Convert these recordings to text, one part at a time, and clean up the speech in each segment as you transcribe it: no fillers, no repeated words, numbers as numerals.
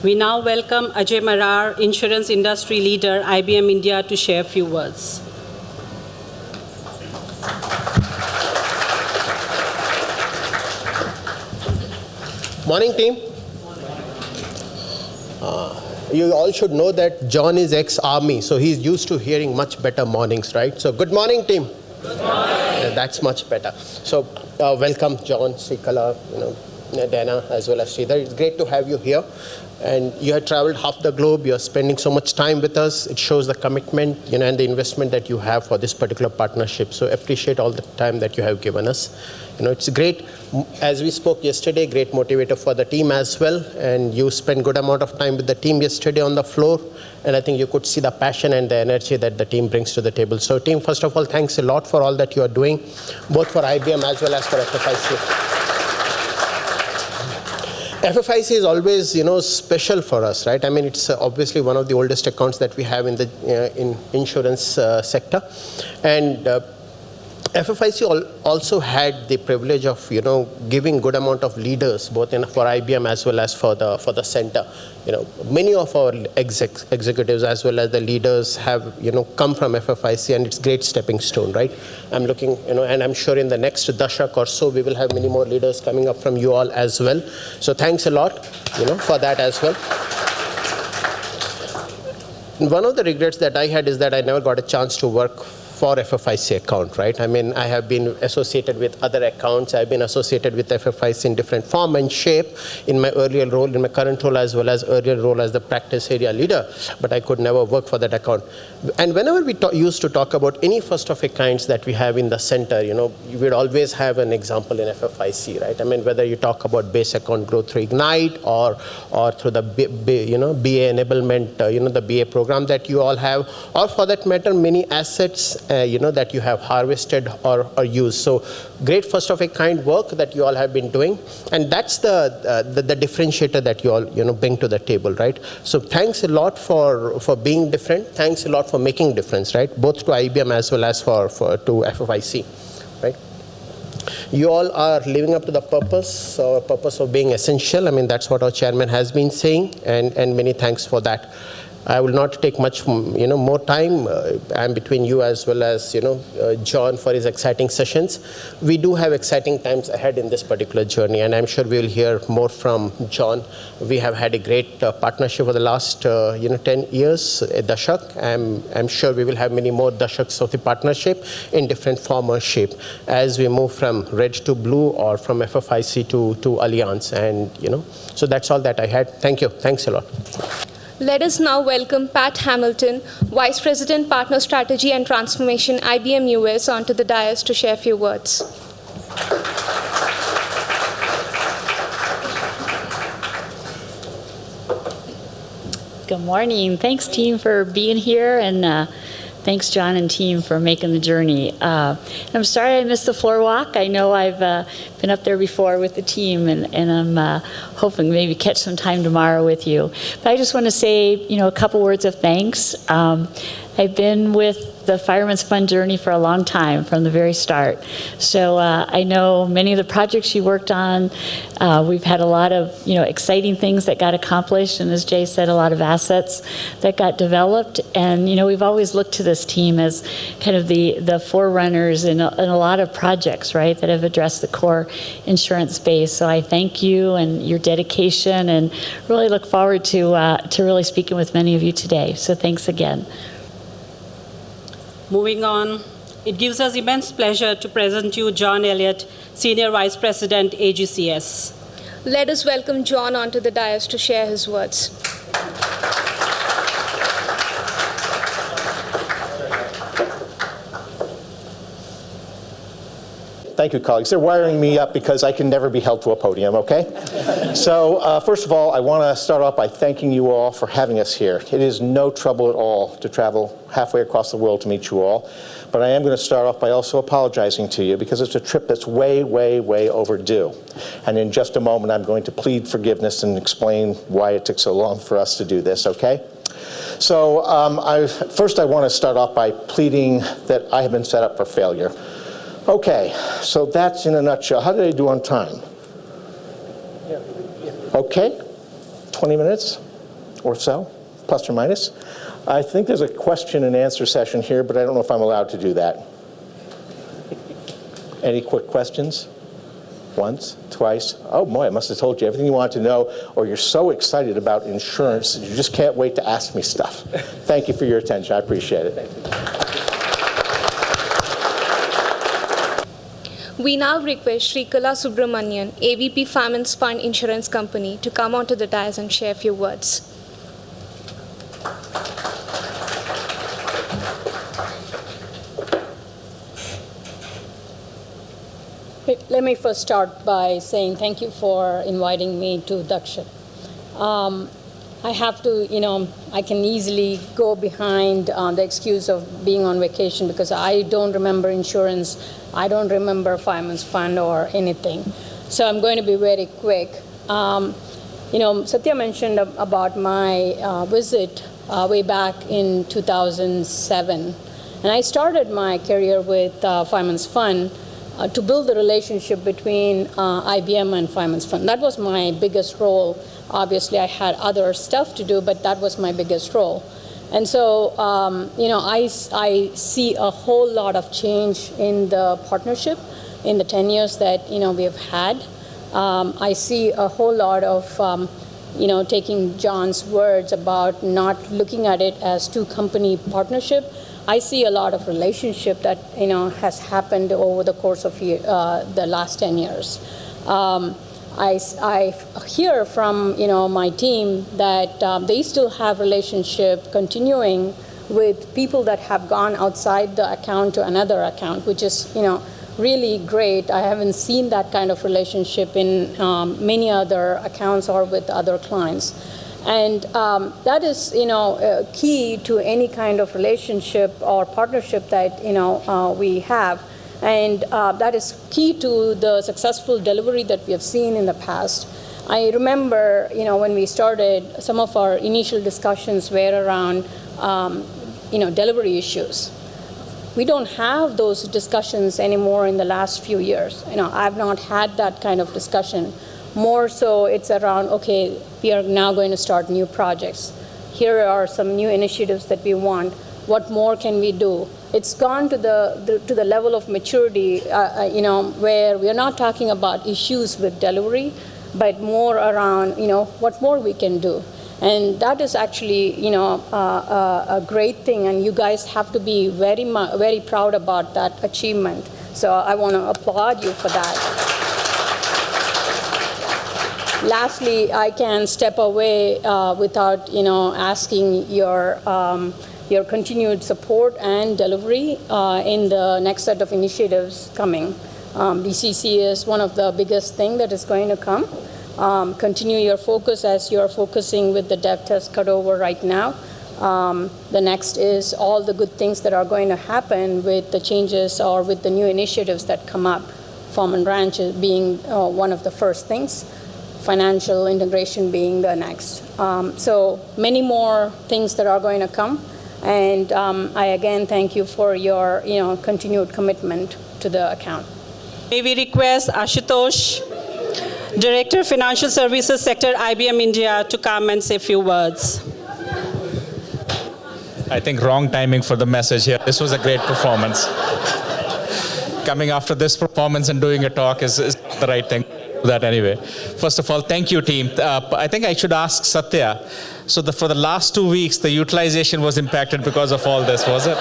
We now welcome Ajay Marar, insurance industry leader, IBM India, to share a few words. Morning, team. You all should know that John is ex-army, so he's used to hearing much better mornings, right? So good morning, team. Good morning. That's much better. So welcome, John, Srikala, Dana, as well as Sridhar. It's great to have you here. And you have traveled half the globe. You're spending so much time with us. It shows the commitment, and the investment that you have for this particular partnership. So appreciate all the time that you have given us. It's great. As we spoke yesterday, great motivator for the team as well. And you spent good amount of time with the team yesterday on the floor. And I think you could see the passion and the energy that the team brings to the table. So team, first of all, thanks a lot for all that you are doing, both for IBM as well as for FFIC. FFIC is always, special for us, right? I mean, it's obviously one of the oldest accounts that we have in the in insurance sector, and FFIC also had the privilege of, giving good amount of leaders, both for IBM as well as for the center. Many of our executives as well as the leaders have, come from FFIC, and it's great stepping stone, right? I'm looking, and I'm sure in the next Dashak or so, we will have many more leaders coming up from you all as well. So thanks a lot, for that as well. One of the regrets that I had is that I never got a chance to work for FFIC account, right? I mean, I have been associated with other accounts. I've been associated with FFIC in different form and shape in my earlier role, in my current role, as well as earlier role as the practice area leader, but I could never work for that account. And whenever we used to talk about any first of a kinds that we have in the center, you would always have an example in FFIC, right? I mean, whether you talk about base account growth through Ignite or through the BA enablement, the BA program that you all have, or for that matter, many assets that you have harvested or used. So great first of a kind work that you all have been doing, and that's the differentiator that you all bring to the table, right? So thanks a lot for being different. Thanks a lot for making difference, right? Both to IBM as well as to FFIC, right? You all are living up to the purpose of being essential. I mean, that's what our chairman has been saying, and many thanks for that. I will not take much, more time. I'm between you as well as, John for his exciting sessions. We do have exciting times ahead in this particular journey, and I'm sure we will hear more from John. We have had a great partnership for the last, 10 years at Dashak. I'm sure we will have many more Dashaks of the partnership in different form or shape as we move from red to blue or from FFIC to Allianz, and so that's all that I had. Thank you. Thanks a lot. Let us now welcome Pat Hamilton, Vice President, Partner Strategy and Transformation, IBM US, onto the dais to share a few words. Good morning. Thanks, team, for being here, and thanks, John and team, for making the journey. I'm sorry I missed the floor walk. I know I've been up there before with the team, and I'm hoping maybe catch some time tomorrow with you. But I just want to say, a couple words of thanks. I've been with the Fireman's Fund journey for a long time, from the very start. So I know many of the projects you worked on. We've had a lot of exciting things that got accomplished, and as Jay said, a lot of assets that got developed. And we've always looked to this team as kind of the forerunners in a lot of projects, right, that have addressed the core insurance space. So I thank you and your dedication, and really look forward to really speaking with many of you today. So thanks again. Moving on, it gives us immense pleasure to present you John Elliott, Senior Vice President, AGCS. Let us welcome John onto the dais to share his words. Thank you, colleagues. They're wiring me up because I can never be held to a podium, okay? So first of all, I want to start off by thanking you all for having us here. It is no trouble at all to travel halfway across the world to meet you all. But I am going to start off by also apologizing to you because it's a trip that's way, way, way overdue. And in just a moment, I'm going to plead forgiveness and explain why it took so long for us to do this, okay? So first I want to start off by pleading that I have been set up for failure. Okay, so that's in a nutshell. How did I do on time? Okay, 20 minutes? or so, plus or minus. I think there's a question and answer session here, but I don't know if I'm allowed to do that. Any quick questions? Once, twice? Oh boy, I must have told you everything you want to know, or you're so excited about insurance, you just can't wait to ask me stuff. Thank you for your attention. I appreciate it. We now request Srikala Subramanian, AVP Famines Fund Insurance Company, to come onto the dais and share a few words. Let me first start by saying thank you for inviting me to Dashak. I have to, I can easily go behind the excuse of being on vacation because I don't remember insurance, I don't remember Fireman's Fund or anything. So I'm going to be very quick. Satya mentioned about my visit way back in 2007. And I started my career with Fireman's Fund to build the relationship between IBM and Fireman's Fund. That was my biggest role. Obviously, I had other stuff to do, but that was my biggest role. And so, I see a whole lot of change in the partnership in the 10 years that, we have had. I see a whole lot of, taking John's words about not looking at it as two-company partnership. I see a lot of relationship that has happened over the course of the last 10 years. I hear from my team that they still have relationship continuing with people that have gone outside the account to another account, which is really great. I haven't seen that kind of relationship in many other accounts or with other clients. And that is, key to any kind of relationship or partnership that, we have. And that is key to the successful delivery that we have seen in the past. I remember, when we started, some of our initial discussions were around, delivery issues. We don't have those discussions anymore in the last few years. I've not had that kind of discussion. More so, it's around, okay, we are now going to start new projects. Here are some new initiatives that we want. What more can we do? It's gone to the level of maturity, where we are not talking about issues with delivery, but more around, what more we can do. And that is actually, a great thing, and you guys have to be very proud about that achievement. So I want to applaud you for that. Lastly, I can step away without, asking your continued support and delivery in the next set of initiatives coming. BCC is one of the biggest things that is going to come. Continue your focus as you're focusing with the dev test cutover right now. The next is all the good things that are going to happen with the changes or with the new initiatives that come up. Farm and Ranch being one of the first things. Financial integration being the next. So many more things that are going to come. And I again thank you for your continued commitment to the account. May we request Ashutosh, Director of Financial Services Sector, IBM India, to come and say a few words. I think wrong timing for the message here. This was a great performance. Coming after this performance and doing a talk is the right thing. That anyway. First of all, thank you, team. I think I should ask Satya. So for the last 2 weeks, the utilization was impacted because of all this, was it?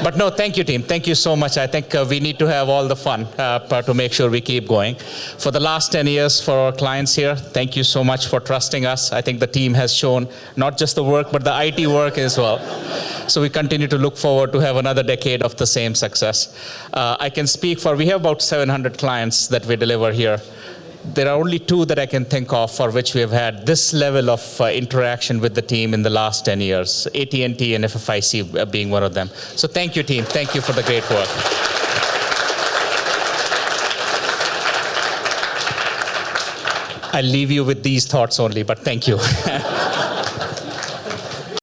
But no, thank you, team. Thank you so much. I think we need to have all the fun to make sure we keep going. For the last 10 years, for our clients here, thank you so much for trusting us. I think the team has shown not just the work, but the IT work as well. So we continue to look forward to have another decade of the same success. I can speak for, we have about 700 clients that we deliver here. There are only 2 that I can think of for which we have had this level of interaction with the team in the last 10 years, AT&T and FFIC being one of them. So thank you, team. Thank you for the great work. I'll leave you with these thoughts only, but thank you.